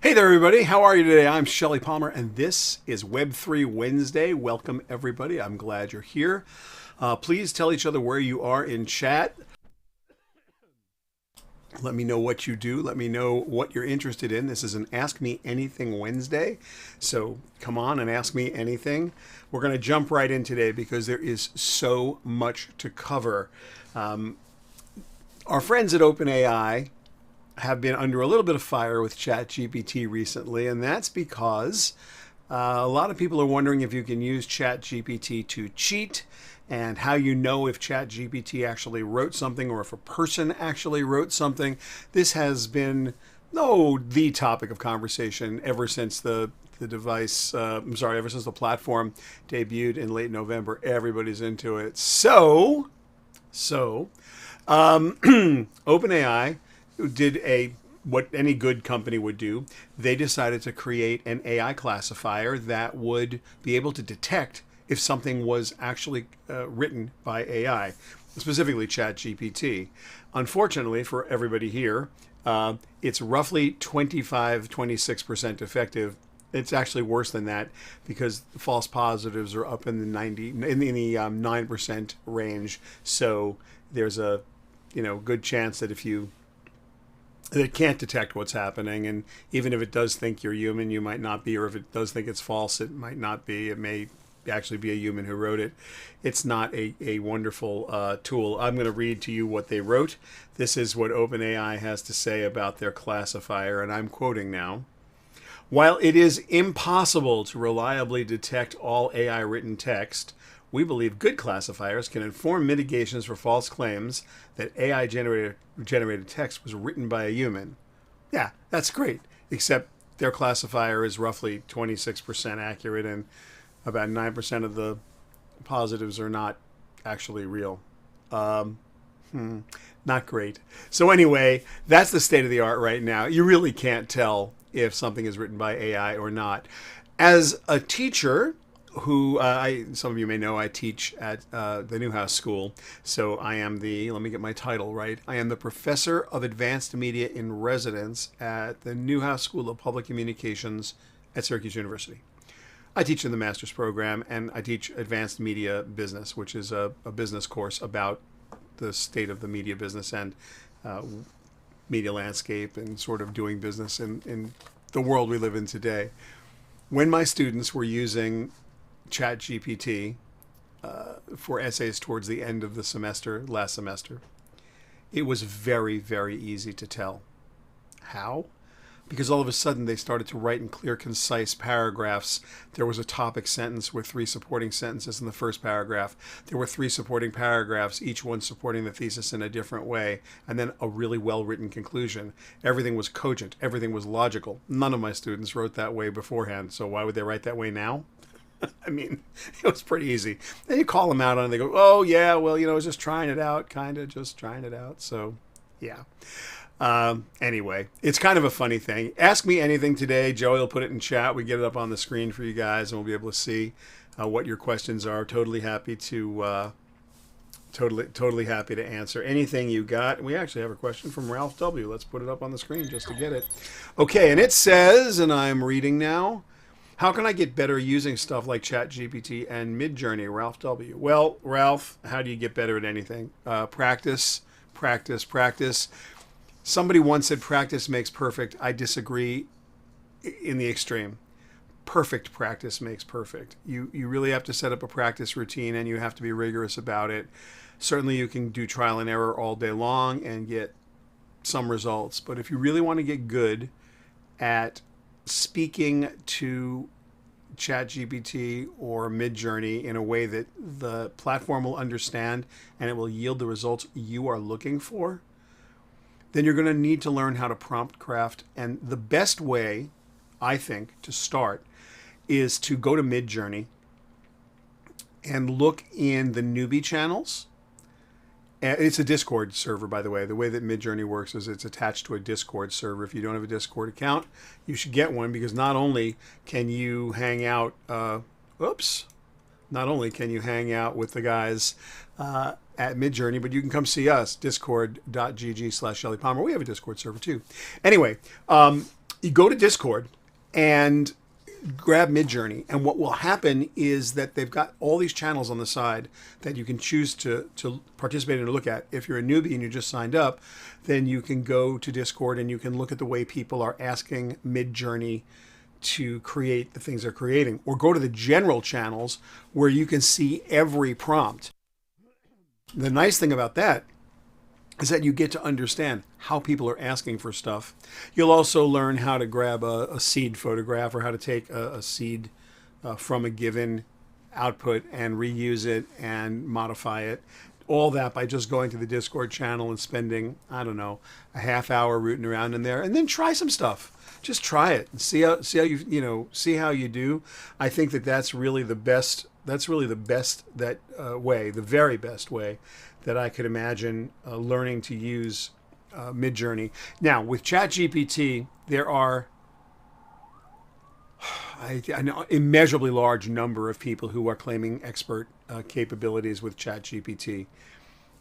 Hey there, everybody. How are you today? I'm Shelly Palmer, and this is Web3 Wednesday. Welcome, everybody. I'm glad you're here. Please tell each other where you are in chat. Let me know what you do. Let me know what you're interested in. This is an Ask Me Anything Wednesday. So come on and ask me anything. We're going to jump right in today because there is so much to cover. Our friends at OpenAI have been under a little bit of fire with ChatGPT recently, and that's because a lot of people are wondering if you can use ChatGPT to cheat and how you know if ChatGPT actually wrote something or if a person actually wrote something. This has been the topic of conversation ever since the device, ever since the platform debuted in late November. Everybody's into it. So OpenAI did what any good company would do. They decided to create an AI classifier that would be able to detect if something was actually written by AI, specifically ChatGPT. Unfortunately for everybody here, it's roughly 26% effective. It's actually worse than that because the false positives are up in the 9% range. So there's a good chance that it can't detect what's happening, and even if it does think you're human, you might not be, or if it does think it's false, it might not be. It may actually be a human who wrote it. It's not a wonderful tool. I'm going to read to you what they wrote. This is what OpenAI has to say about their classifier, and I'm quoting now. While it is impossible to reliably detect all AI written text, we believe good classifiers can inform mitigations for false claims that AI generated text was written by a human. Yeah, that's great, except their classifier is roughly 26% accurate and about 9% of the positives are not actually real. Not great. So anyway, that's the state of the art right now. You really can't tell if something is written by AI or not. As a teacher, who some of you may know, I teach at the Newhouse School. So I am let me get my title right. I am the Professor of Advanced Media in Residence at the Newhouse School of Public Communications at Syracuse University. I teach in the master's program, and I teach Advanced Media Business, which is a business course about the state of the media business and media landscape and sort of doing business in the world we live in today. When my students were using ChatGPT for essays towards the end of the semester, last semester, it was very, very easy to tell. How? Because all of a sudden they started to write in clear, concise paragraphs. There was a topic sentence with 3 supporting sentences in the first paragraph. There were 3 supporting paragraphs, each one supporting the thesis in a different way, and then a really well-written conclusion. Everything was cogent. Everything was logical. None of my students wrote that way beforehand, so why would they write that way now? I mean, it was pretty easy. Then you call them out on it, and they go, oh, yeah, well, I was just trying it out, kind of just trying it out. So, yeah. Anyway, it's kind of a funny thing. Ask me anything today. Joey will put it in chat. We get it up on the screen for you guys, and we'll be able to see what your questions are. Totally happy to answer anything you got. We actually have a question from Ralph W. Let's put it up on the screen just to get it. Okay, and it says, and I'm reading now, how can I get better using stuff like ChatGPT and Midjourney? Ralph W. Well, Ralph, how do you get better at anything? Practice, practice, practice. Somebody once said practice makes perfect. I disagree in the extreme. Perfect practice makes perfect. You really have to set up a practice routine, and you have to be rigorous about it. Certainly you can do trial and error all day long and get some results. But if you really want to get good at speaking to ChatGPT or Midjourney in a way that the platform will understand and it will yield the results you are looking for, then you're going to need to learn how to prompt craft. And the best way, I think, to start is to go to Midjourney and look in the newbie channels. It's a Discord server, by the way. The way that Midjourney works is it's attached to a Discord server. If you don't have a Discord account, you should get one, because not only can you hang out, not only can you hang out with the guys at Midjourney, but you can come see us, discord.gg/Shelly Palmer. We have a Discord server too. Anyway, You go to Discord and grab Midjourney, and what will happen is that they've got all these channels on the side that you can choose to participate in or look at. If you're a newbie and you just signed up, then you can go to Discord and you can look at the way people are asking Midjourney to create the things they're creating, or go to the general channels where you can see every prompt. The nice thing about that is that you get to understand how people are asking for stuff. You'll also learn how to grab a seed photograph, or how to take a seed from a given output and reuse it and modify it. All that by just going to the Discord channel and spending, I don't know, a half hour rooting around in there, and then try some stuff. Just try it and see how see how you do. I think that's really the best. That's really the best way, the very best way that I could imagine learning to use Midjourney. Now, with ChatGPT, there are an immeasurably large number of people who are claiming expert capabilities with ChatGPT.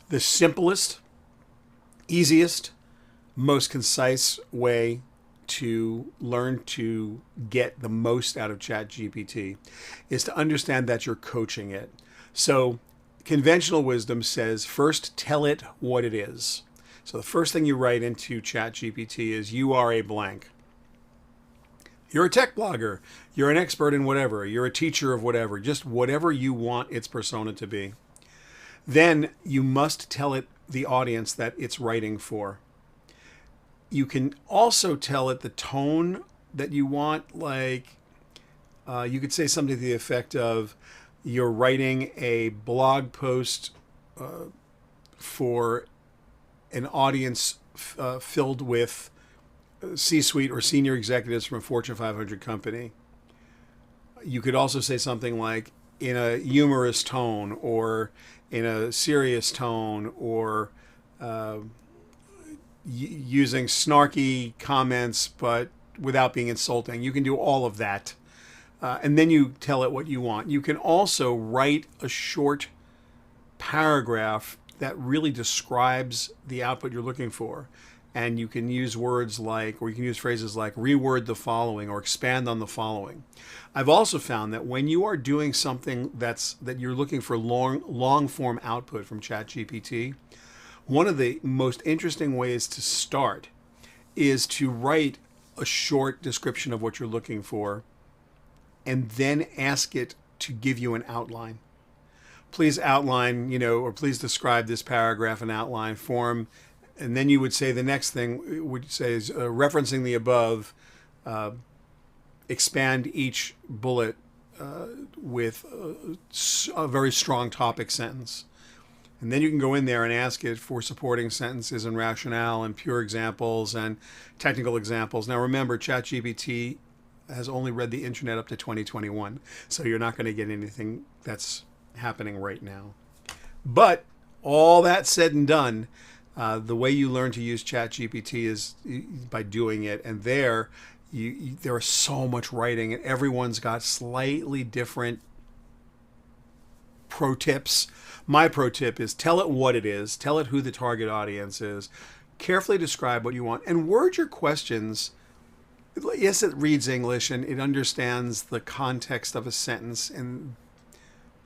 The simplest, easiest, most concise way to learn to get the most out of ChatGPT is to understand that you're coaching it. So conventional wisdom says, first tell it what it is. So the first thing you write into ChatGPT is, you are a blank. You're a tech blogger. You're an expert in whatever. You're a teacher of whatever. Just whatever you want its persona to be. Then you must tell it the audience that it's writing for. You can also tell it the tone that you want. Like, you could say something to the effect of, you're writing a blog post for an audience filled with C-suite or senior executives from a Fortune 500 company. You could also say something like, in a humorous tone, or in a serious tone, or using snarky comments but without being insulting. You can do all of that. And then you tell it what you want. You can also write a short paragraph that really describes the output you're looking for. And you can use words like, or you can use phrases like, reword the following or expand on the following. I've also found that when you are doing something that you're looking for long form output from ChatGPT, one of the most interesting ways to start is to write a short description of what you're looking for, and then ask it to give you an outline. Please outline, or please describe this paragraph in outline form. And then you would say the next thing would say is, referencing the above, expand each bullet with a very strong topic sentence. And then you can go in there and ask it for supporting sentences and rationale and pure examples and technical examples. Now remember, ChatGPT has only read the internet up to 2021, so you're not going to get anything that's happening right now. But all that said and done, the way you learn to use ChatGPT is by doing it. And there is so much writing, and everyone's got slightly different pro tips. My pro tip is, tell it what it is, tell it who the target audience is, carefully describe what you want, and word your questions. Yes, it reads English and it understands the context of a sentence and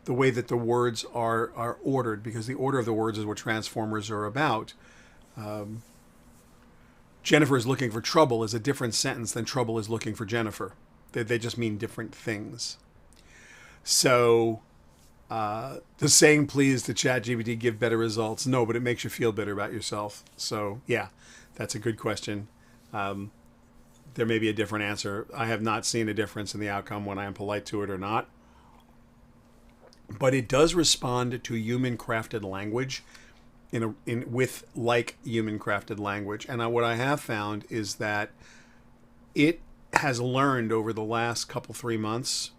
the way that the words are ordered, because the order of the words is what Transformers are about. Jennifer is looking for trouble is a different sentence than trouble is looking for Jennifer. They just mean different things. So does saying please to ChatGPT give better results? No, but it makes you feel better about yourself. So yeah, that's a good question. There may be a different answer. I have not seen a difference in the outcome when I am polite to it or not. But it does respond to human-crafted language with human-crafted language. And what I have found is that it has learned over the last 3 months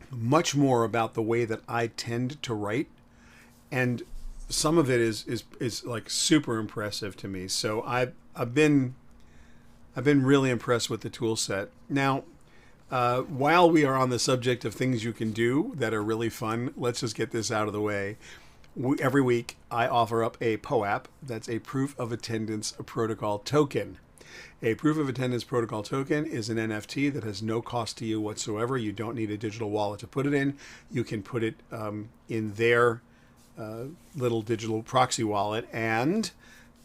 much more about the way that I tend to write, and some of it is like super impressive to me. So I've been really impressed with the tool set. Now, while we are on the subject of things you can do that are really fun, let's just get this out of the way. Every week I offer up a POAP, that's a proof of attendance protocol token. A proof of attendance protocol token is an NFT that has no cost to you whatsoever. You don't need a digital wallet to put it in. You can put it in their little digital proxy wallet, and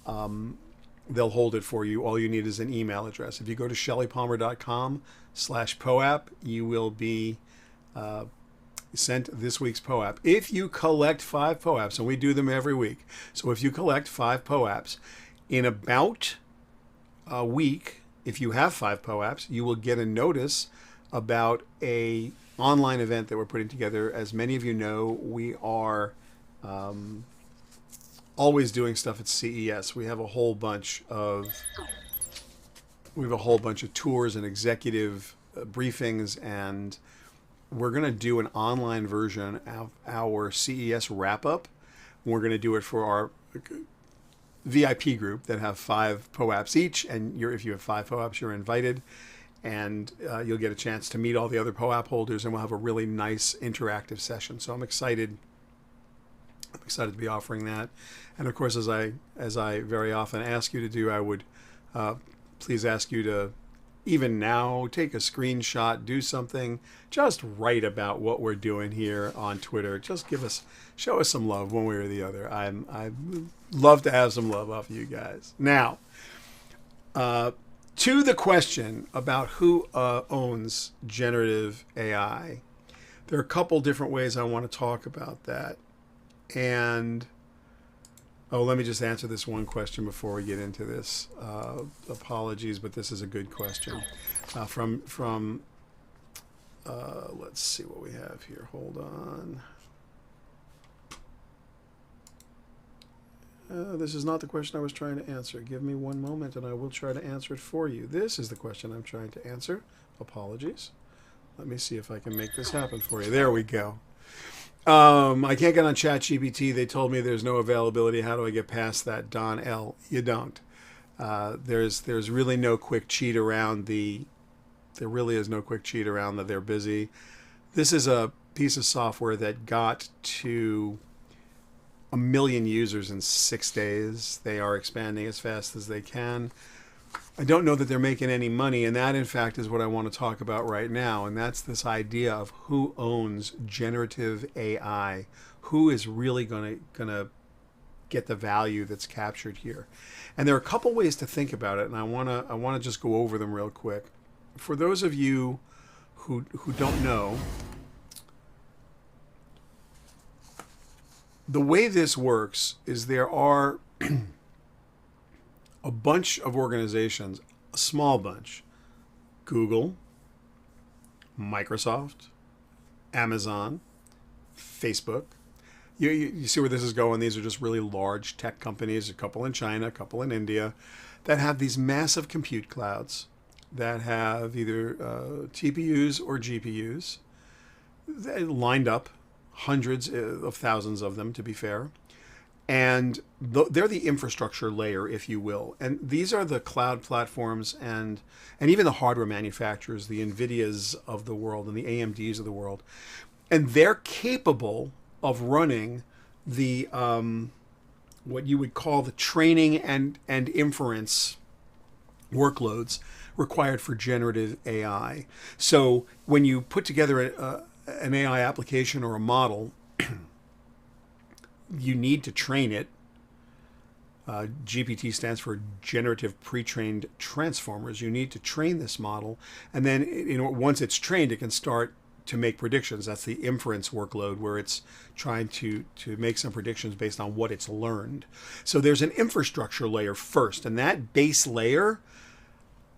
they'll hold it for you. All you need is an email address. If you go to shellypalmer.com/POAP, you will be sent this week's POAP. If you collect 5 POAPs, and we do them every week, so if you collect 5 POAPs, in about a week, if you have 5 POAPs, you will get a notice about a online event that we're putting together. As many of you know, we are always doing stuff at CES. We have a whole bunch of tours and executive briefings, and we're going to do an online version of our CES wrap-up. We're going to do it for our VIP group that have 5 POAPs each, and if you have 5 POAPs, you're invited, and you'll get a chance to meet all the other POAP holders, and we'll have a really nice interactive session. So I'm excited to be offering that. And of course, as I very often ask you to do, I would please ask you to, even now, take a screenshot, do something, just write about what we're doing here on Twitter. Just show us some love one way or the other. I love to have some love off you guys. Now, to the question about who owns generative AI, there are a couple different ways I want to talk about that. And let me just answer this one question before we get into this. Apologies, but this is a good question. From let's see what we have here. Hold on. This is not the question I was trying to answer. Give me one moment and I will try to answer it for you. This is the question I'm trying to answer. Apologies. Let me see if I can make this happen for you. There we go. I can't get on ChatGPT. They told me there's no availability. How do I get past that, Don L? You don't. There's really no quick cheat around there really is no quick cheat around that they're busy. This is a piece of software that got to 1 million users in 6 days. They are expanding as fast as they can. I don't know that they're making any money, and that, in fact, is what I want to talk about right now, and that's this idea of who owns generative AI, who is really going to get the value that's captured here. And there are a couple ways to think about it, and I want to just go over them real quick. For those of you who don't know, the way this works is there are a bunch of organizations, a small bunch, Google, Microsoft, Amazon, Facebook. You see where this is going. These are just really large tech companies, a couple in China, a couple in India, that have these massive compute clouds that have either TPUs or GPUs lined up, hundreds of thousands of them, to be fair. And they're the infrastructure layer, if you will. And these are the cloud platforms and even the hardware manufacturers, the NVIDIAs of the world and the AMDs of the world. And they're capable of running the what you would call the training and inference workloads required for generative AI. So when you put together an AI application or a model, you need to train it. GPT stands for Generative Pre-trained Transformers. You need to train this model, and then once it's trained, it can start to make predictions. That's the inference workload, where it's trying to make some predictions based on what it's learned. So there's an infrastructure layer first, and that base layer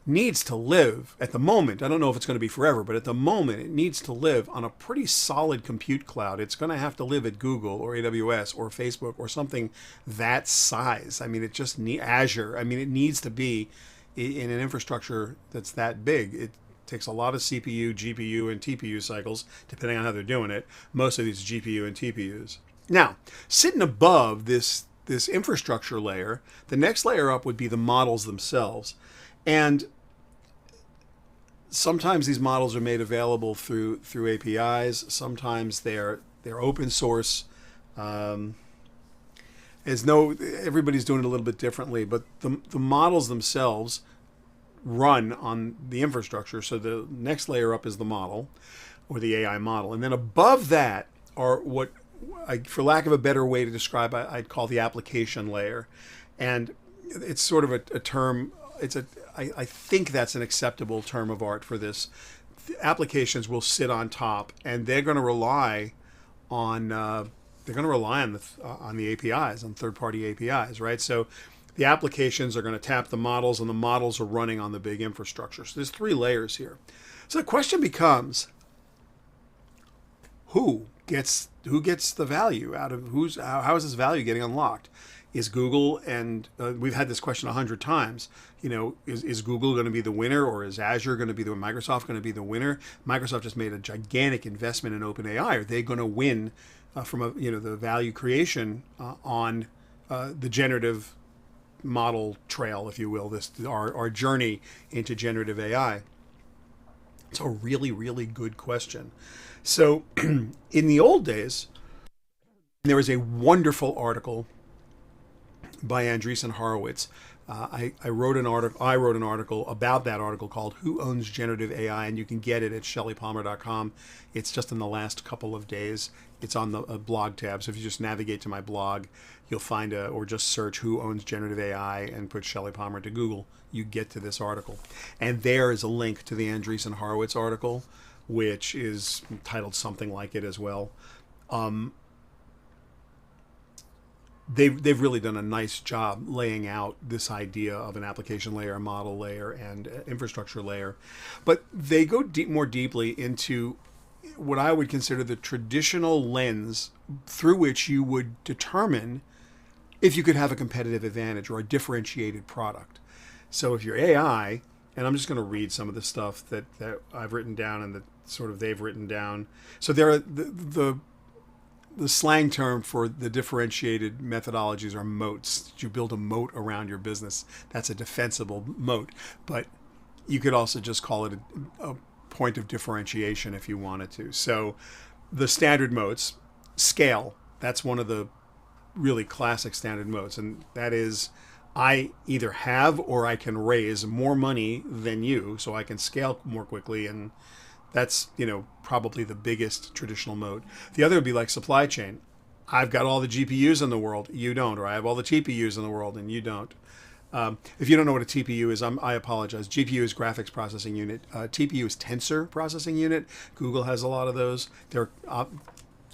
needs to live at the moment. I don't know if it's going to be forever, but at the moment it needs to live on a pretty solid compute cloud. It's going to have to live at Google or AWS or Facebook or something that size. I mean, it just Azure. I mean, it needs to be in an infrastructure that's that big. It takes a lot of CPU, GPU, and TPU cycles, depending on how they're doing it. Most of these GPU and TPUs. Now, sitting above this infrastructure layer, the next layer up would be the models themselves. And sometimes these models are made available through APIs. Sometimes they're open source. Everybody's doing it a little bit differently, but the models themselves run on the infrastructure. So the next layer up is the model, or the AI model. And then above that are what, for lack of a better way to describe, I'd call the application layer. And it's sort of a term, I think that's an acceptable term of art for this. The applications will sit on top, and they're going to rely on on the APIs, on third-party APIs, right? So the applications are going to tap the models, and the models are running on the big infrastructure. So there's 3 layers here. So the question becomes, who gets the value out of how is this value getting unlocked? Is Google, and we've had this question 100 times, is Google going to be the winner, or is Azure going to be Microsoft going to be the winner? Microsoft just made a gigantic investment in OpenAI. Are they going to win from the value creation on the generative model trail, if you will, our journey into generative AI? It's a really, really good question. So in the old days, there was a wonderful article by Andreessen Horowitz. I wrote an article about that article called "Who Owns Generative AI," and you can get it at shellypalmer.com. It's just in the last couple of days. It's on the blog tab. So if you just navigate to my blog, you'll find or just search "Who Owns Generative AI" and put Shelly Palmer to Google. You get to this article, and there is a link to the Andreessen Horowitz article, which is titled something like it as well. They've really done a nice job laying out this idea of an application layer, a model layer, and infrastructure layer. But they go more deeply into what I would consider the traditional lens through which you would determine if you could have a competitive advantage or a differentiated product. So if you're AI, and I'm just going to read some of the stuff that I've written down and that sort of they've written down. So there are the slang term for the differentiated methodologies are moats. You build a moat around your business. That's a defensible moat. But you could also just call it a point of differentiation if you wanted to. So the standard moats, scale, that's one of the really classic standard moats. And that is, I either have or I can raise more money than you, so I can scale more quickly, and that's, probably the biggest traditional moat. The other would be like supply chain. I've got all the GPUs in the world, you don't, or I have all the TPUs in the world and you don't. If you don't know what a TPU is, I apologize. GPU is graphics processing unit. TPU is tensor processing unit. Google has a lot of those. They're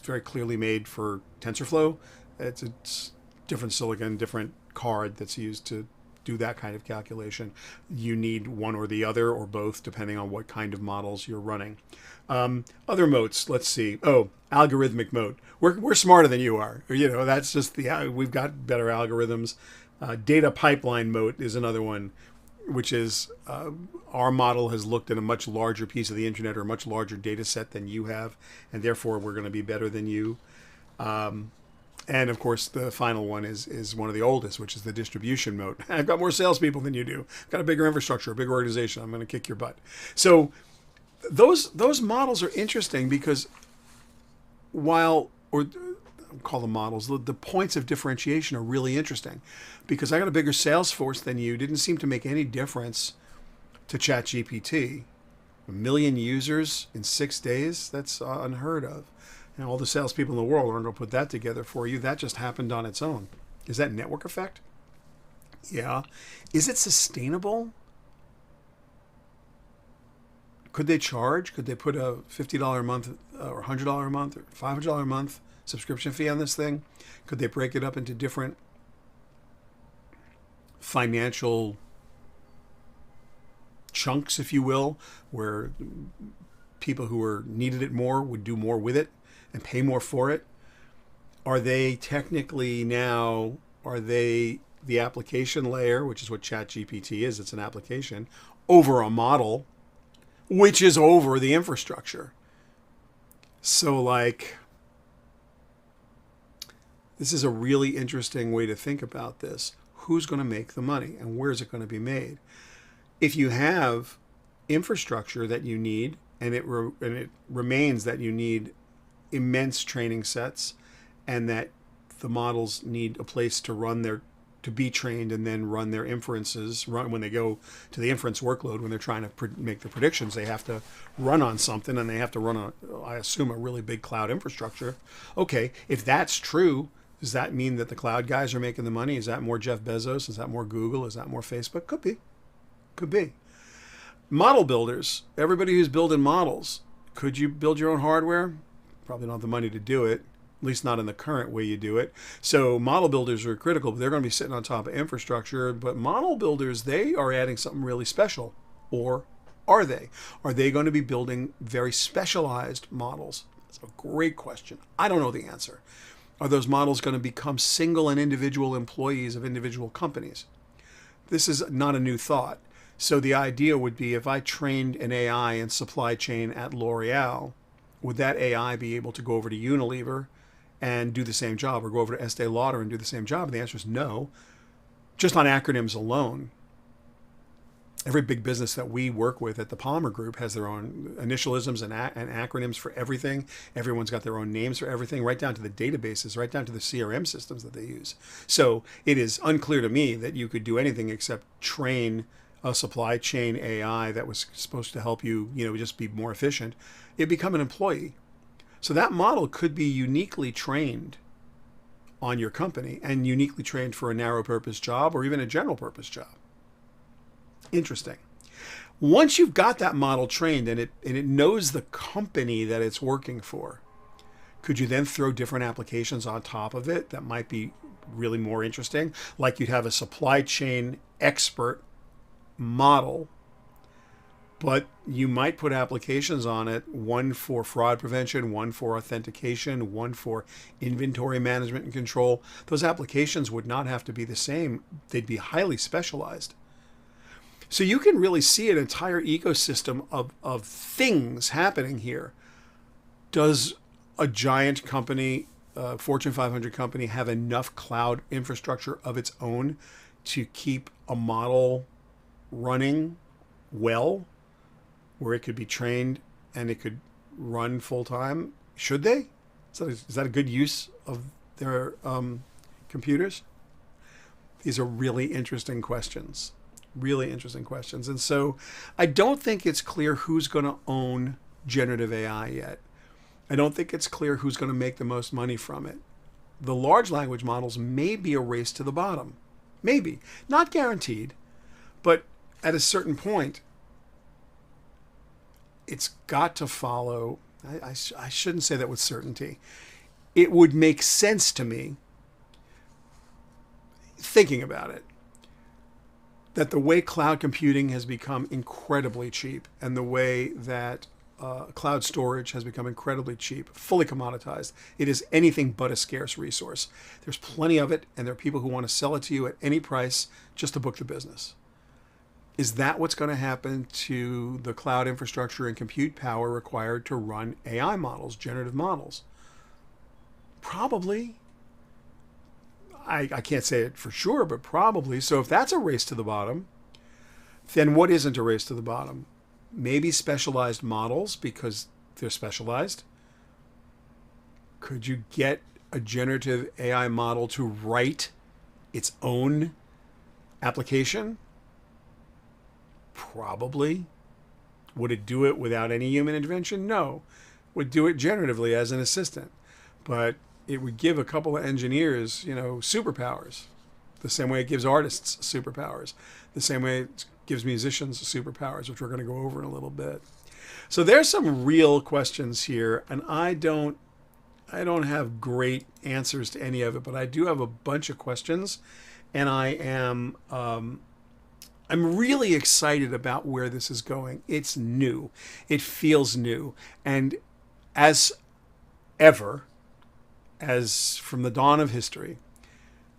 very clearly made for TensorFlow. It's different silicon, different card that's used to do that kind of calculation. You need one or the other or both, depending on what kind of models you're running. Other moats, let's see. Oh, algorithmic moat. We're smarter than you are. That's just we've got better algorithms. Data pipeline moat is another one, which is our model has looked at a much larger piece of the internet or a much larger data set than you have, and therefore we're going to be better than you. And of course, the final one is one of the oldest, which is the distribution moat. I've got more salespeople than you do. I've got a bigger infrastructure, a bigger organization. I'm going to kick your butt. So those models are interesting because call them models, the points of differentiation are really interesting, because I got a bigger sales force than you. Didn't seem to make any difference to ChatGPT. 1 million users in 6 days, that's unheard of. All the salespeople in the world aren't going to put that together for you. That just happened on its own. Is that network effect? Yeah. Is it sustainable? Could they charge? Could they put a $50 a month or $100 a month or $500 a month subscription fee on this thing? Could they break it up into different financial chunks, if you will, where people who needed it more would do more with it and pay more for it? Are they technically now, the application layer, which is what ChatGPT is, it's an application, over a model, which is over the infrastructure? So this is a really interesting way to think about this. Who's going to make the money and where is it going to be made? If you have infrastructure that you need, and it remains that you need immense training sets, and that the models need a place to run their to be trained and then run their inferences. Run when they go to the inference workload, when they're trying to make the predictions, they have to run on something, and they have to run on, I assume, a really big cloud infrastructure. Okay, if that's true, does that mean that the cloud guys are making the money? Is that more Jeff Bezos? Is that more Google? Is that more Facebook? Could be. Could be. Model builders, everybody who's building models, could you build your own hardware? Probably don't have the money to do it, at least not in the current way you do it. So model builders are critical, but they're going to be sitting on top of infrastructure. But model builders, they are adding something really special. Or are they? Are they going to be building very specialized models? That's a great question. I don't know the answer. Are those models going to become single and individual employees of individual companies? This is not a new thought. So the idea would be, if I trained an AI in supply chain at L'Oreal, would that AI be able to go over to Unilever and do the same job, or go over to Estee Lauder and do the same job? And the answer is no, just on acronyms alone. Every big business that we work with at the Palmer Group has their own initialisms and acronyms for everything. Everyone's got their own names for everything, right down to the databases, right down to the CRM systems that they use. So it is unclear to me that you could do anything except train a supply chain AI that was supposed to help you, just be more efficient. It'd become an employee. So that model could be uniquely trained on your company, and uniquely trained for a narrow purpose job or even a general purpose job. Interesting. Once you've got that model trained and it knows the company that it's working for, could you then throw different applications on top of it that might be really more interesting? Like, you'd have a supply chain expert model, but you might put applications on it, one for fraud prevention, one for authentication, one for inventory management and control. Those applications would not have to be the same. They'd be highly specialized. So you can really see an entire ecosystem of things happening here. Does a giant company, Fortune 500 company, have enough cloud infrastructure of its own to keep a model running well, where it could be trained and it could run full time? Should they? Is that a good use of their computers? These are really interesting questions. Really interesting questions. And so I don't think it's clear who's going to own generative AI yet. I don't think it's clear who's going to make the most money from it. The large language models may be a race to the bottom. Maybe. Not guaranteed. But at a certain point, it's got to follow. I shouldn't say that with certainty. It would make sense to me, thinking about it, that the way cloud computing has become incredibly cheap, and the way that cloud storage has become incredibly cheap, fully commoditized, it is anything but a scarce resource. There's plenty of it, and there are people who want to sell it to you at any price just to book the business. Is that what's going to happen to the cloud infrastructure and compute power required to run AI models, generative models? Probably. I can't say it for sure, but probably. So if that's a race to the bottom, then what isn't a race to the bottom? Maybe specialized models, because they're specialized. Could you get a generative AI model to write its own application? Probably. Would it do it without any human intervention? No. Would do it generatively as an assistant. But it would give a couple of engineers, superpowers. The same way it gives artists superpowers. The same way it gives musicians superpowers, which we're going to go over in a little bit. So there's some real questions here, and I don't have great answers to any of it, but I do have a bunch of questions, and I'm really excited about where this is going. It's new. It feels new. And as ever, as from the dawn of history,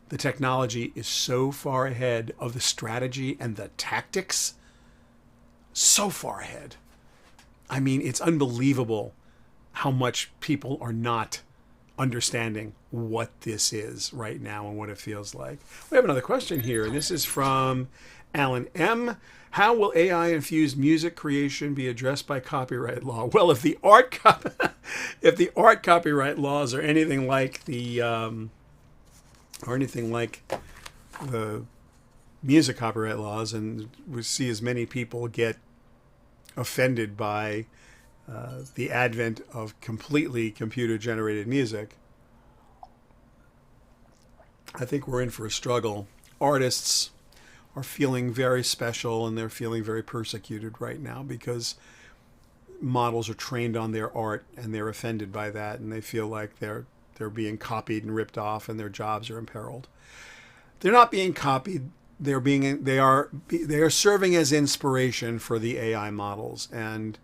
the technology is so far ahead of the strategy and the tactics. So far ahead. I mean, it's unbelievable how much people are not understanding what this is right now and what it feels like. We have another question here. This is from Alan M. How will AI-infused music creation be addressed by copyright law? Well, if the art copyright laws are anything like the music copyright laws, and we see as many people get offended by the advent of completely computer-generated music, I think we're in for a struggle. Artists are feeling very special, and they're feeling very persecuted right now because models are trained on their art, and they're offended by that, and they feel like they're being copied and ripped off, and their jobs are imperiled. They're not being copied. They are serving as inspiration for the AI models, and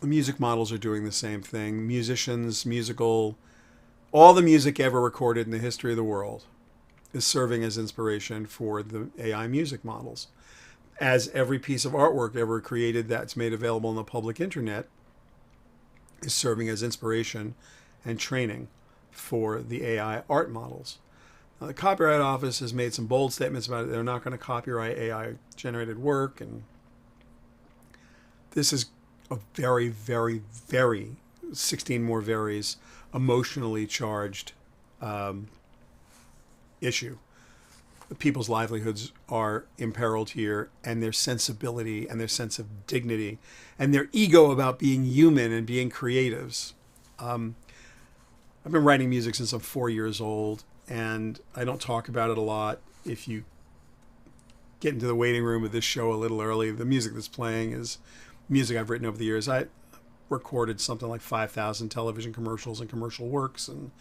music models are doing the same thing. Musicians, all the music ever recorded in the history of the world is serving as inspiration for the AI music models. As every piece of artwork ever created that's made available on the public internet is serving as inspiration and training for the AI art models. Now, the Copyright Office has made some bold statements about it. They're not going to copyright AI-generated work, and this is a very, very, very 16 more varies emotionally charged issue. People's livelihoods are imperiled here, and their sensibility and their sense of dignity and their ego about being human and being creatives. I've been writing music since I'm 4 years old, and I don't talk about it a lot. If you get into the waiting room of this show a little early, the music that's playing is music I've written over the years. I recorded something like 5,000 television commercials and commercial works, and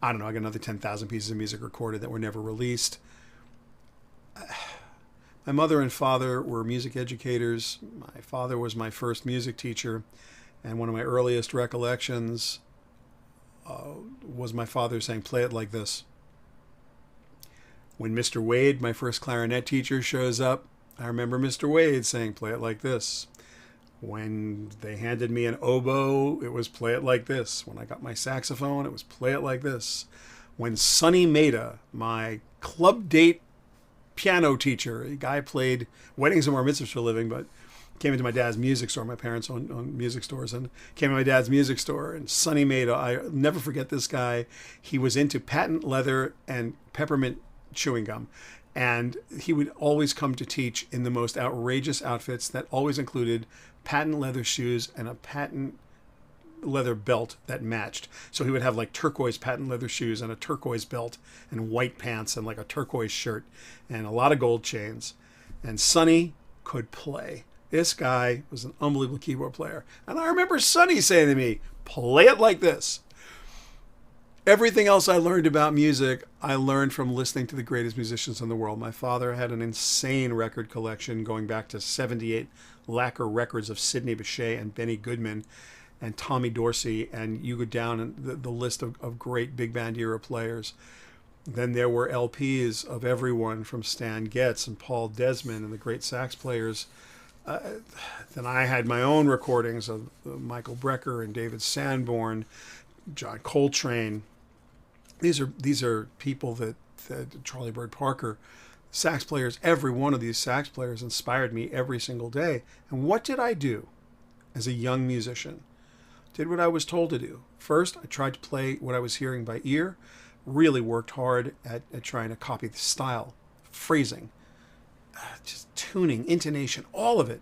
I don't know, I got another 10,000 pieces of music recorded that were never released. My mother and father were music educators. My father was my first music teacher, and one of my earliest recollections was my father saying, "Play it like this." When Mr. Wade, my first clarinet teacher, shows up, I remember Mr. Wade saying, "Play it like this." When they handed me an oboe, it was "Play it like this." When I got my saxophone, it was "Play it like this." When Sonny Maida, my club date piano teacher, a guy played weddings and bar mitzvahs for a living, but came into my dad's music store. My parents owned music stores, and came to my dad's music store. And Sonny Maida, I'll never forget this guy. He was into patent leather and peppermint chewing gum. And he would always come to teach in the most outrageous outfits that always included patent leather shoes and a patent leather belt that matched. So he would have like turquoise patent leather shoes and a turquoise belt and white pants and like a turquoise shirt and a lot of gold chains. And Sonny could play. This guy was an unbelievable keyboard player. And I remember Sonny saying to me, "Play it like this." Everything else I learned about music, I learned from listening to the greatest musicians in the world. My father had an insane record collection going back to 78 lacquer records of Sidney Bechet and Benny Goodman and Tommy Dorsey, and you go down the list of great big band era players. Then there were LPs of everyone from Stan Getz and Paul Desmond and the great sax players. Then I had my own recordings of Michael Brecker and David Sanborn, John Coltrane. These are people that Charlie Bird Parker, sax players. Every one of these sax players inspired me every single day. And what did I do as a young musician? Did what I was told to do. First, I tried to play what I was hearing by ear. Really worked hard at trying to copy the style, phrasing, just tuning, intonation, all of it.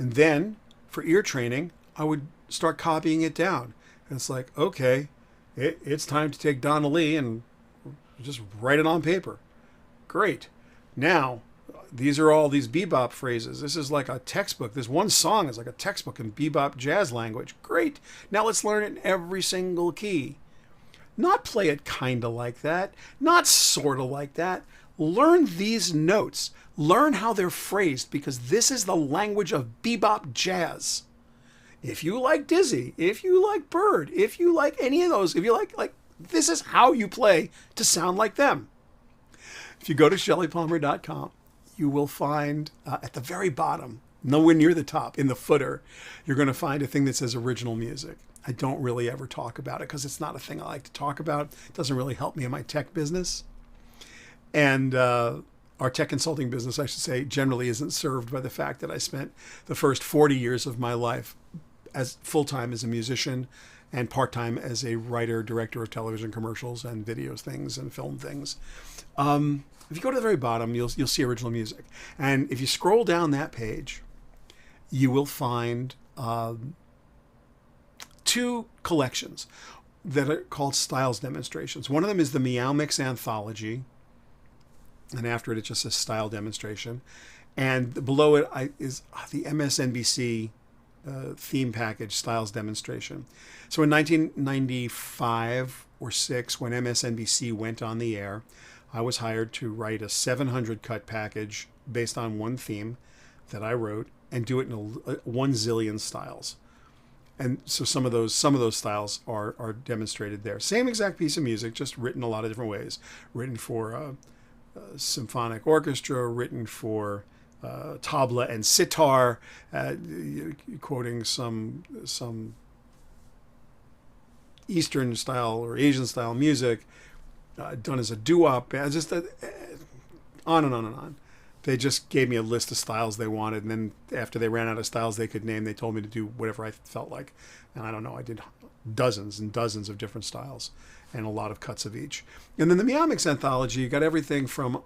And then, for ear training, I would start copying it down. And it's like, okay, it's time to take Donna Lee and just write it on paper. Great. Now, these are all these bebop phrases. This is like a textbook. This one song is like a textbook in bebop jazz language. Great. Now let's learn it in every single key. Not play it kind of like that. Not sort of like that. Learn these notes. Learn how they're phrased, because this is the language of bebop jazz. If you like Dizzy, if you like Bird, if you like any of those, if you like this is how you play to sound like them. If you go to shellypalmer.com, you will find at the very bottom, nowhere near the top, in the footer, you're going to find a thing that says original music. I don't really ever talk about it because it's not a thing I like to talk about. It doesn't really help me in my tech business. And our tech consulting business, I should say, generally isn't served by the fact that I spent the first 40 years of my life as full-time as a musician and part-time as a writer, director of television commercials and videos things and film things. If you go to the very bottom, you'll see original music. And if you scroll down that page, you will find two collections that are called styles demonstrations. One of them is the Meow Mix Anthology, and after it, it just says style demonstration. And below it is the MSNBC theme package styles demonstration. So in 1995 or 6, when MSNBC went on the air, I was hired to write a 700 cut package based on one theme that I wrote and do it in 1 zillion styles. And so some of those styles are demonstrated there. Same exact piece of music, just written a lot of different ways. Written for symphonic orchestra, written for tabla and sitar, quoting some Eastern style or Asian style music, done as a doo-wop, just on and on and on. They just gave me a list of styles they wanted, and then after they ran out of styles they could name, they told me to do whatever I felt like. And I don't know, I did dozens and dozens of different styles and a lot of cuts of each. And then the Meow Mix Anthology, you got everything from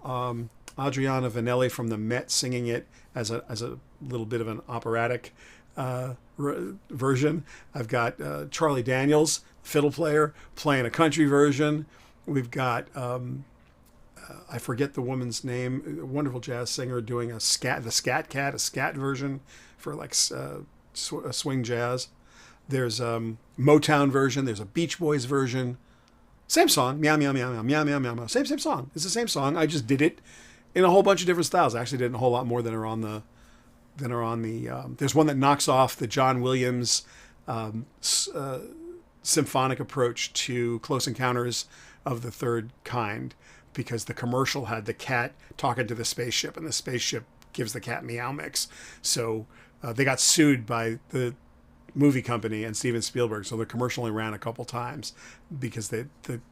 Adriana Vanelli from the Met singing it as a little bit of an operatic version. I've got Charlie Daniels, fiddle player, playing a country version. We've got I forget the woman's name, a wonderful jazz singer doing the Scat Cat, a scat version for like swing jazz. There's a Motown version. There's a Beach Boys version. Same song, meow meow meow meow meow meow meow meow. Same song. It's the same song. I just did it in a whole bunch of different styles. I actually did a whole lot more than are on the. There's one that knocks off the John Williams symphonic approach to Close Encounters of the Third Kind, because the commercial had the cat talking to the spaceship, and the spaceship gives the cat meow mix. So they got sued by the movie company and Steven Spielberg, so the commercial only ran a couple times because they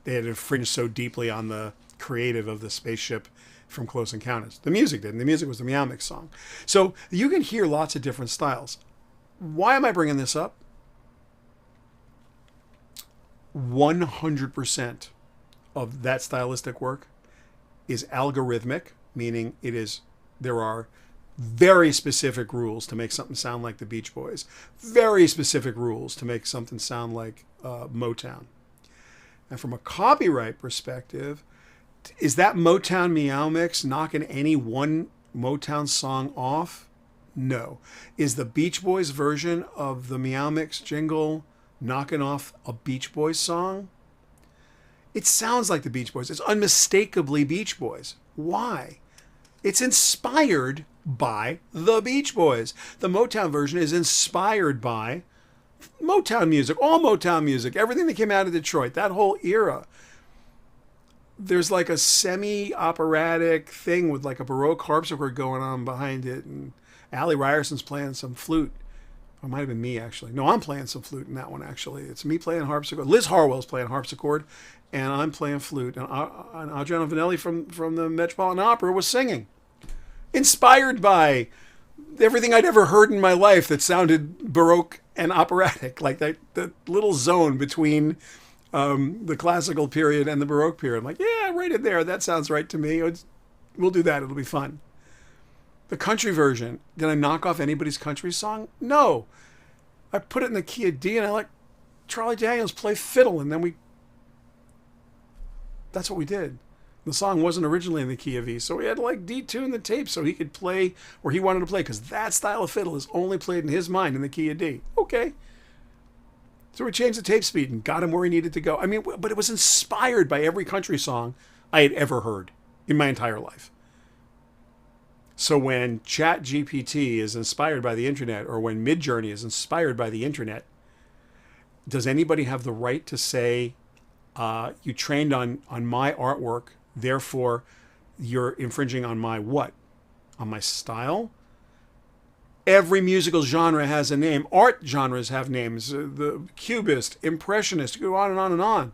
had infringed so deeply on the creative of the spaceship from Close Encounters. The music did, and the music was the Meow Mix song. So you can hear lots of different styles. Why am I bringing this up? 100% of that stylistic work is algorithmic, meaning there are very specific rules to make something sound like the Beach Boys, very specific rules to make something sound like Motown. And from a copyright perspective, is that Motown Meow Mix knocking any one Motown song off? No. Is the Beach Boys version of the Meow Mix jingle knocking off a Beach Boys song? It sounds like the Beach Boys. It's unmistakably Beach Boys. Why? It's inspired by the Beach Boys. The Motown version is inspired by Motown music, all Motown music, everything that came out of Detroit, that whole era. There's like a semi-operatic thing with like a Baroque harpsichord going on behind it, and Allie Ryerson's playing some flute. It might have been me, actually. No, I'm playing some flute in that one, actually. It's me playing harpsichord. Liz Harwell's playing harpsichord, and I'm playing flute. And Adriana Vanelli from the Metropolitan Opera was singing. Inspired by everything I'd ever heard in my life that sounded Baroque and operatic, like that little zone between the classical period and the Baroque period. I'm like, yeah, right in there. That sounds right to me. We'll do that. It'll be fun. The country version, did I knock off anybody's country song? No. I put it in the key of D, and I let Charlie Daniels play fiddle, and then that's what we did. The song wasn't originally in the key of E, so we had to like detune the tape so he could play where he wanted to play, because that style of fiddle is only played in his mind in the key of D. Okay. So we changed the tape speed and got him where he needed to go. I mean, but it was inspired by every country song I had ever heard in my entire life. So when ChatGPT is inspired by the internet, or when Midjourney is inspired by the internet, does anybody have the right to say, you trained on my artwork, therefore you're infringing on my what? On my style? Every musical genre has a name. Art genres have names. The Cubist, Impressionist, go on and on and on.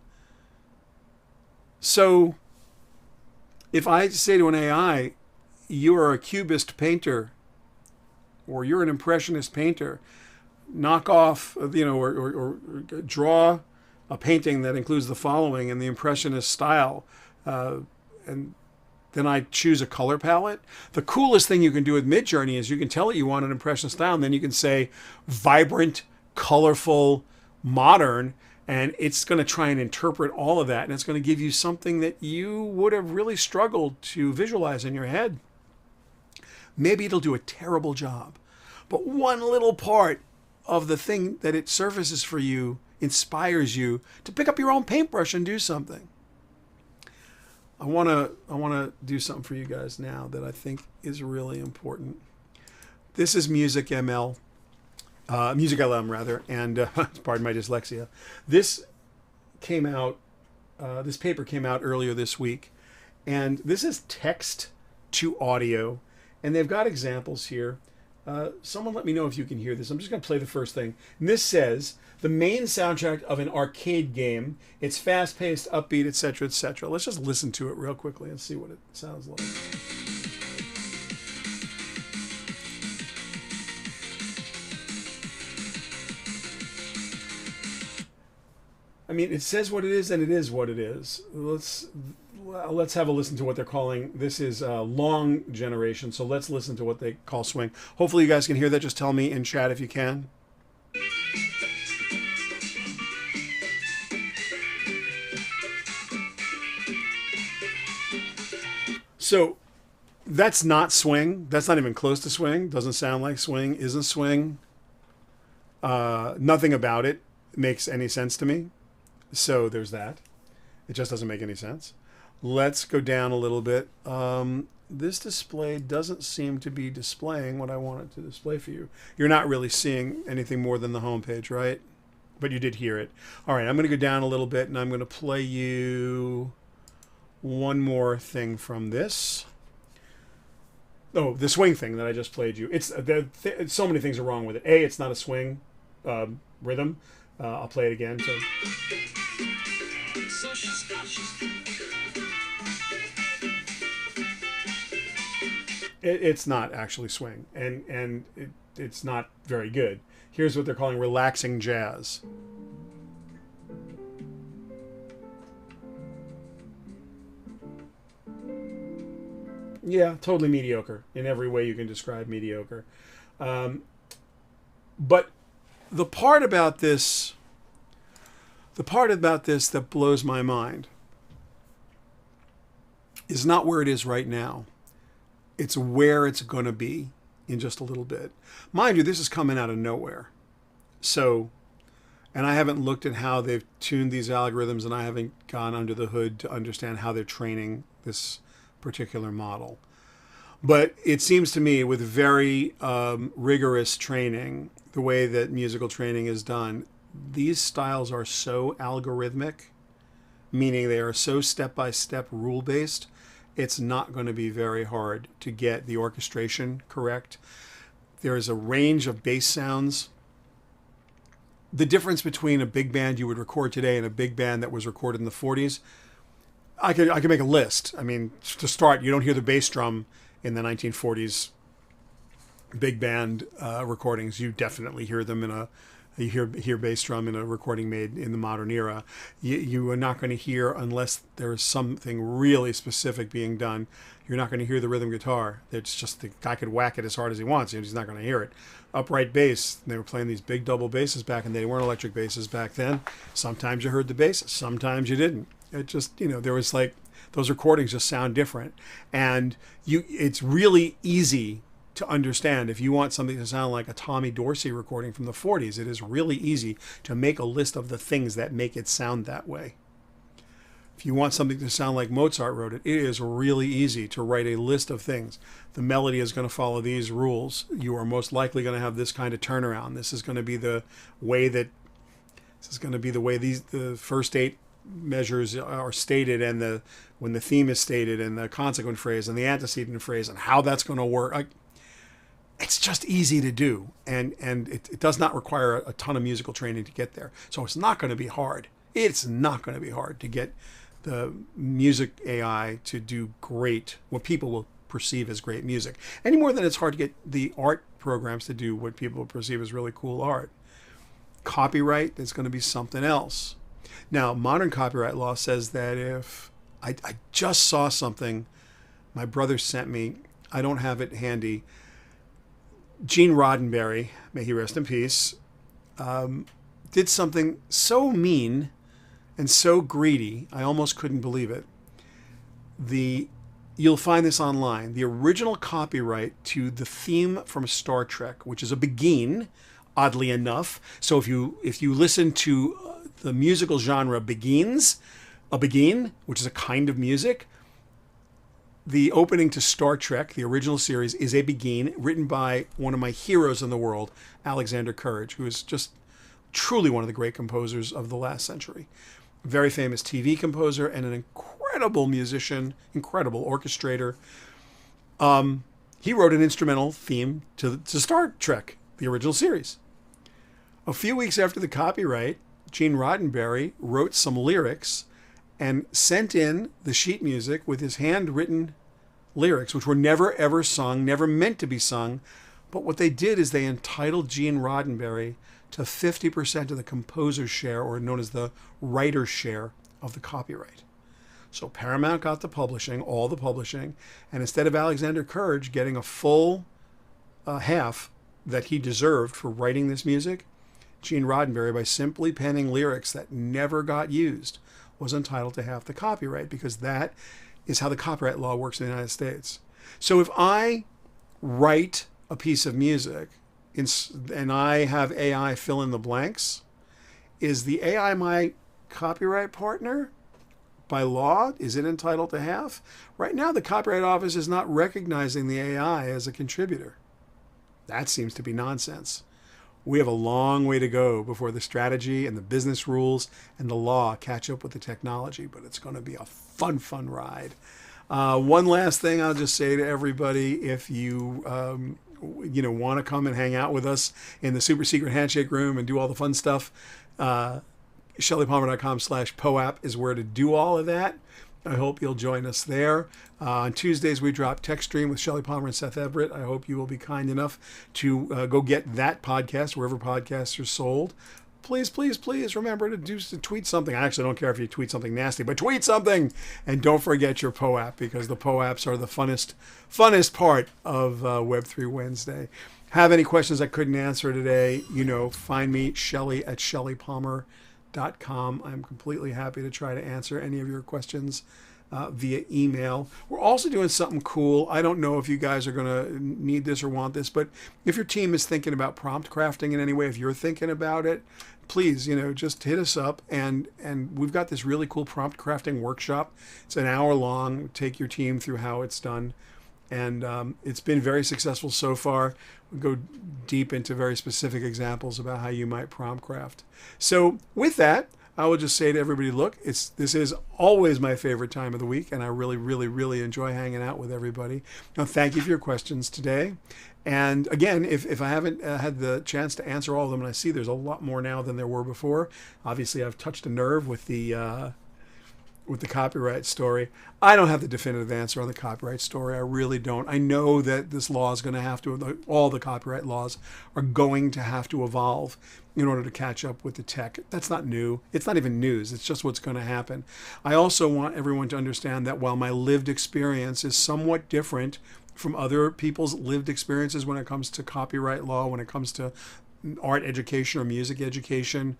So if I say to an AI, you are a Cubist painter, or you're an Impressionist painter, knock off, or draw a painting that includes the following in the Impressionist style, and then I choose a color palette. The coolest thing you can do with Midjourney is you can tell it you want an Impressionist style, and then you can say vibrant, colorful, modern, and it's going to try and interpret all of that, and it's going to give you something that you would have really struggled to visualize in your head. Maybe it'll do a terrible job, but one little part of the thing that it surfaces for you inspires you to pick up your own paintbrush and do something. I want to do something for you guys now that I think is really important. This is Music LM rather, and pardon my dyslexia. This came out. This paper came out earlier this week, and this is text to audio, and they've got examples here. Someone let me know if you can hear this. I'm just going to play the first thing. And this says, the main soundtrack of an arcade game. It's fast-paced, upbeat, etc., etc. Let's just listen to it real quickly and see what it sounds like. I mean, it says what it is, and it is what it is. Let's have a listen to what they're calling. This is long generation, so let's listen to what they call swing. Hopefully you guys can hear that. Just tell me in chat if you can. So that's not swing. That's not even close to swing. Doesn't sound like swing. Isn't swing. Nothing about it makes any sense to me. So there's that. It just doesn't make any sense. Let's go down a little bit. This display doesn't seem to be displaying what I want it to display for you. You're not really seeing anything more than the home page, right? But you did hear it. All right, I'm going to go down a little bit, and I'm going to play you one more thing from this. Oh, the swing thing that I just played you. So many things are wrong with it. A, it's not a swing rhythm. I'll play it again. So. It's not actually swing, and it's not very good. Here's what they're calling relaxing jazz. Yeah, totally mediocre in every way you can describe mediocre. But the part about this that blows my mind is not where it is right now. It's where it's going to be in just a little bit. Mind you, this is coming out of nowhere. So, and I haven't looked at how they've tuned these algorithms, and I haven't gone under the hood to understand how they're training this particular model. But it seems to me with very rigorous training, the way that musical training is done, these styles are so algorithmic, meaning they are so step-by-step rule-based, it's not going to be very hard to get the orchestration correct. There is a range of bass sounds. The difference between a big band you would record today and a big band that was recorded in the 40s, I could make a list. I mean, to start, you don't hear the bass drum in the 1940s big band recordings. You definitely hear them you hear bass drum in a recording made in the modern era. You are not going to hear, unless there is something really specific being done, you're not going to hear the rhythm guitar. It's just the guy could whack it as hard as he wants, and he's not going to hear it. Upright bass, they were playing these big double basses back, and they weren't electric basses back then. Sometimes you heard the bass, sometimes you didn't. It just, there was like, those recordings just sound different. And it's really easy to understand. If you want something to sound like a Tommy Dorsey recording from the 40s, it is really easy to make a list of the things that make it sound that way. If you want something to sound like Mozart wrote it, it is really easy to write a list of things. The melody is going to follow these rules. You are most likely going to have this kind of turnaround. This is going to be the way the first 8 measures are stated, and when the theme is stated, and the consequent phrase and the antecedent phrase, and how that's going to work. It's just easy to do, and it does not require a ton of musical training to get there. So it's not going to be hard. It's not going to be hard to get the music AI to do great, what people will perceive as great music. Any more than it's hard to get the art programs to do what people perceive as really cool art. Copyright is going to be something else. Now, modern copyright law says that if I just saw something my brother sent me, I don't have it handy. Gene Roddenberry, may he rest in peace, did something so mean and so greedy, I almost couldn't believe it. You'll find this online. The original copyright to the theme from Star Trek, which is a Begin, oddly enough. So if you listen to the musical genre Begins, a Begin, which is a kind of music, the opening to Star Trek, the original series, is a Begin written by one of my heroes in the world, Alexander Courage, who is just truly one of the great composers of the last century. Very famous TV composer and an incredible musician, incredible orchestrator. He wrote an instrumental theme to Star Trek, the original series. A few weeks after the copyright, Gene Roddenberry wrote some lyrics and sent in the sheet music with his handwritten lyrics, which were never ever sung, never meant to be sung. But what they did is they entitled Gene Roddenberry to 50% of the composer's share, or known as the writer's share, of the copyright. So Paramount got the publishing, all the publishing, and instead of Alexander Courage getting a full half that he deserved for writing this music, Gene Roddenberry, by simply penning lyrics that never got used, was entitled to half the copyright, because that is how the copyright law works in the United States. So if I write a piece of music and I have AI fill in the blanks, is the AI my copyright partner? By law, is it entitled to half? Right now, the Copyright Office is not recognizing the AI as a contributor. That seems to be nonsense. We have a long way to go before the strategy and the business rules and the law catch up with the technology, but it's going to be a fun, fun ride. One last thing I'll just say to everybody: if you want to come and hang out with us in the super secret handshake room and do all the fun stuff, ShellyPalmer.com/POAP is where to do all of that. I hope you'll join us there. On Tuesdays, we drop Tech Stream with Shelly Palmer and Seth Everett. I hope you will be kind enough to go get that podcast wherever podcasts are sold. Please, please, please remember to tweet something. I actually don't care if you tweet something nasty, but tweet something. And don't forget your POAP, because the POAPs are the funnest part of Web3 Wednesday. Have any questions I couldn't answer today, find me, Shelly at ShellyPalmer.com. I'm completely happy to try to answer any of your questions via email. We're also doing something cool. I don't know if you guys are going to need this or want this, but if your team is thinking about prompt crafting in any way, if you're thinking about it, please, just hit us up. And we've got this really cool prompt crafting workshop. It's an hour long. Take your team through how it's done. And it's been very successful so far. We'll go deep into very specific examples about how you might prompt craft. So with that, I will just say to everybody, look, this is always my favorite time of the week, and I really, really, really enjoy hanging out with everybody. Now, thank you for your questions today. And again, if I haven't had the chance to answer all of them, and I see there's a lot more now than there were before, obviously I've touched a nerve with the copyright story. I don't have the definitive answer on the copyright story. I really don't. I know that this law is going to have to, all the copyright laws are going to have to evolve in order to catch up with the tech. That's not new. It's not even news. It's just what's going to happen. I also want everyone to understand that while my lived experience is somewhat different from other people's lived experiences when it comes to copyright law, when it comes to art education or music education,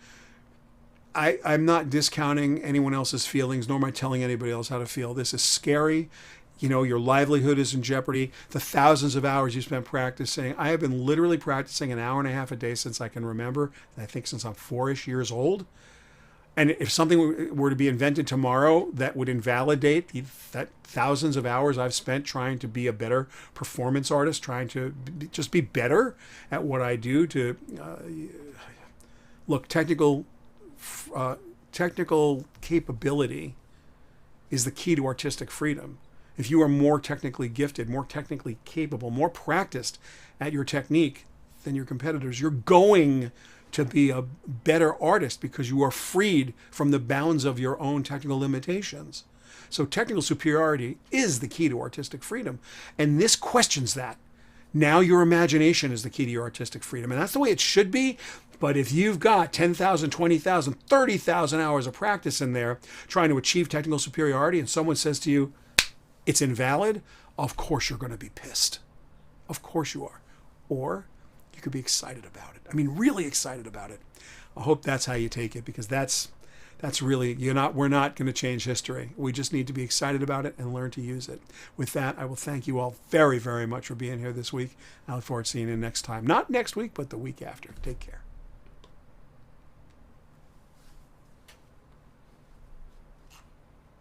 I'm not discounting anyone else's feelings, nor am I telling anybody else how to feel. This is scary. Your livelihood is in jeopardy. The thousands of hours you spent practicing. I have been literally practicing an hour and a half a day since I can remember. I think since I'm 4-ish years old. And if something were to be invented tomorrow that would invalidate that thousands of hours I've spent trying to be a better performance artist, trying to just be better at what I do, to look, technical capability is the key to artistic freedom. If you are more technically gifted, more technically capable, more practiced at your technique than your competitors, you're going to be a better artist because you are freed from the bounds of your own technical limitations. So technical superiority is the key to artistic freedom. And this questions that. Now your imagination is the key to your artistic freedom. And that's the way it should be. But if you've got 10,000, 20,000, 30,000 hours of practice in there trying to achieve technical superiority and someone says to you, it's invalid, of course you're going to be pissed. Of course you are. Or you could be excited about it. I mean, really excited about it. I hope that's how you take it, because that's really, we're not going to change history. We just need to be excited about it and learn to use it. With that, I will thank you all very, very much for being here this week. I look forward to seeing you next time. Not next week, but the week after. Take care.